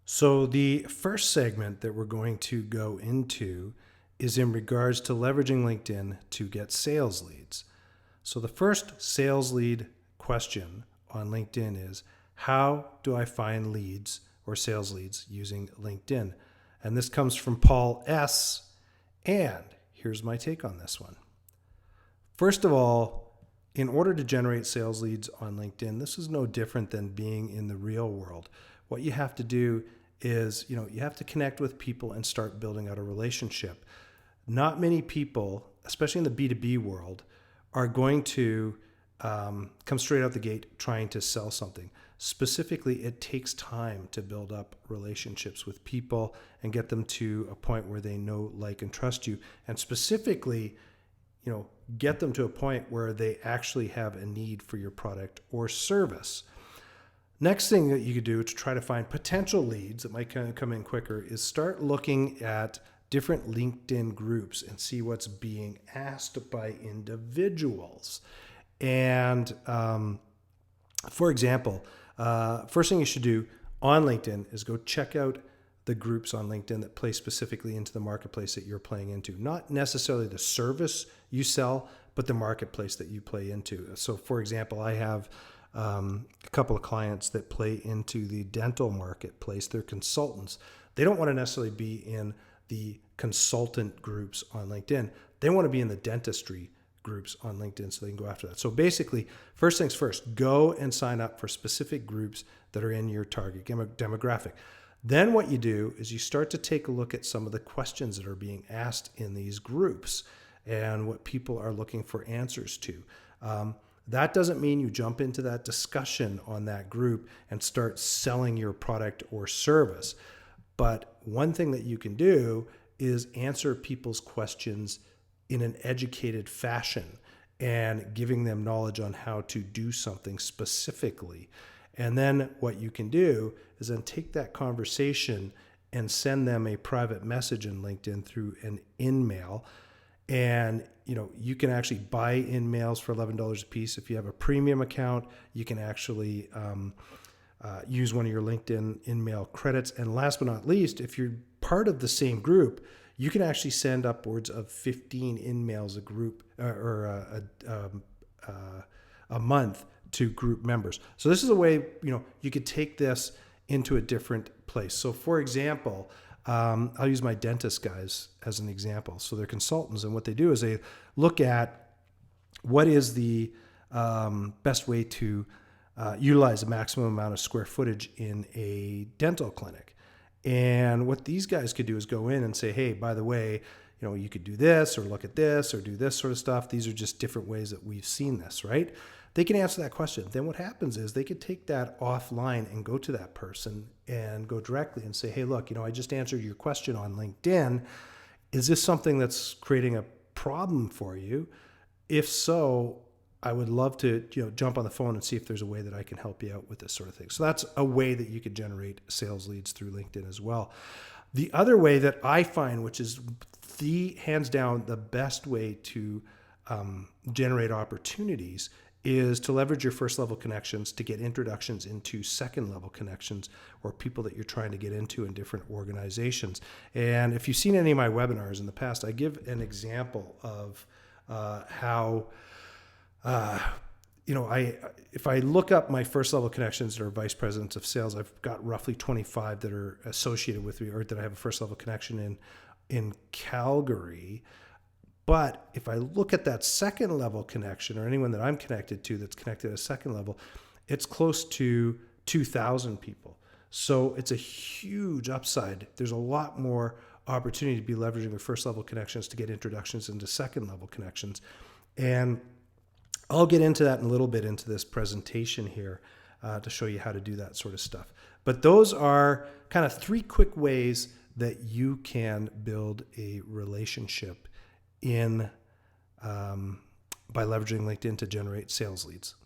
So, the first segment that we're going to go into is in regards to leveraging LinkedIn to get sales leads. So, the first sales lead question on LinkedIn is, how do I find leads or sales leads using LinkedIn? And this comes from Paul S. And here's my take on this one. First of all, in order to generate sales leads on LinkedIn, this is no different than being in the real world. What you have to do is, you have to connect with people and start building out a relationship. Not many people, especially in the B2B world, are going to come straight out the gate trying to sell something. Specifically, it takes time to build up relationships with people and get them to a point where they know, like, and trust you. And specifically, get them to a point where they actually have a need for your product or service. Next thing that you could do to try to find potential leads that might come in quicker is start looking at different LinkedIn groups and see what's being asked by individuals. And for example, first thing you should do on LinkedIn is go check out the groups on LinkedIn that play specifically into the marketplace that you're playing into. Not necessarily the service you sell, but the marketplace that you play into. So for example, I have a couple of clients that play into the dental marketplace. They're consultants. They don't want to necessarily be in the consultant groups on LinkedIn. They want to be in the dentistry groups on LinkedIn so they can go after that. So basically, first things first, go and sign up for specific groups that are in your target demographic. Then what you do is you start to take a look at some of the questions that are being asked in these groups and what people are looking for answers to. That doesn't mean you jump into that discussion on that group and start selling your product or service. But one thing that you can do is answer people's questions in an educated fashion and giving them knowledge on how to do something specifically. And then what you can do is then take that conversation and send them a private message in LinkedIn through an in-mail. And you can actually buy in-mails for $11 a piece. If you have a premium account, you can actually use one of your LinkedIn in-mail credits. And last but not least, if you're part of the same group, you can actually send upwards of 15 in-mails a group or a month to group members. So this is a way, you could take this into a different place. So for example, I'll use my dentist guys as an example. So they're consultants, and what they do is they look at what is the best way to utilize the maximum amount of square footage in a dental clinic. And what these guys could do is go in and say, hey, by the way, you could do this or look at this or do this sort of stuff. These are just different ways that we've seen this, right? They can answer that question. Then what happens is they could take that offline and go to that person and go directly and say, hey, look, I just answered your question on LinkedIn. Is this something that's creating a problem for you? If so, I would love to jump on the phone and see if there's a way that I can help you out with this sort of thing. So that's a way that you could generate sales leads through LinkedIn as well. The other way that I find, which is hands down the best way to generate opportunities, is to leverage your first level connections to get introductions into second level connections or people that you're trying to get into in different organizations. And if you've seen any of my webinars in the past, I give an example of how if I look up my first level connections that are vice presidents of sales, I've got roughly 25 that are associated with me or that I have a first level connection in Calgary. But if I look at that second level connection or anyone that I'm connected to that's connected at a second level, it's close to 2,000 people. So it's a huge upside. There's a lot more opportunity to be leveraging the first level connections to get introductions into second level connections. And I'll get into that in a little bit into this presentation here to show you how to do that sort of stuff. But those are kind of 3 quick ways that you can build a relationship by leveraging LinkedIn to generate sales leads.